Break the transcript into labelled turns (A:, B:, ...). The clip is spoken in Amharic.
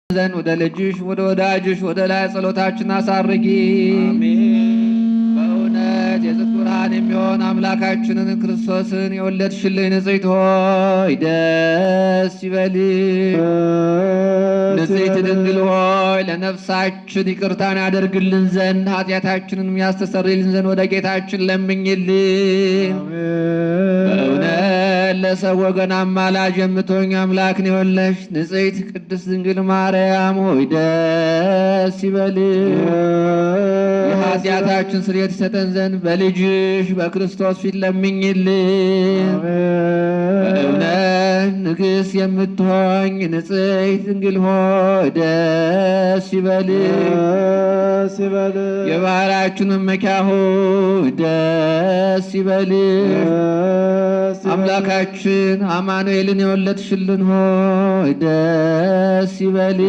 A: ዘን ወደ ልጅሽ ወደ ወዳጅሽ ወደ ላይ ጸሎታችን አሳርጊ። በእውነት የጽድቅ ብርሃን የሚሆን አምላካችንን ክርስቶስን የወለድሽልኝ ንጽሕት ሆይ ደስ ይበልሽ። ንጽሕት ድንግል ሆይ ለነፍሳችን ይቅርታን ያደርግልን ዘንድ ኃጢአታችንን ያስተሰርይልን ዘንድ ወደ ጌታችን ለምኝልን። በእውነት ለሰው ወገን አማላጅ የምትሆኝ አምላክን የወለድሽ ንጽሕት ቅድስት ድንግል ማርያም ሆይ ደስ ይበልሽ። የኃጢአታችን ስርየት ይሰጠን ዘንድ በልጅሽ በክርስቶስ ፊት ለምኝልን። በእውነት ንግሥት የምትሆኝ ንጽሕት ድንግል ሆይ ደስ ይበልሽ። የባህላችን መመኪያ ሆይ ደስ ይበልሽ። አምላካችን አማኑኤልን የወለድሽልን ሆይ ደስ ይበልሽ።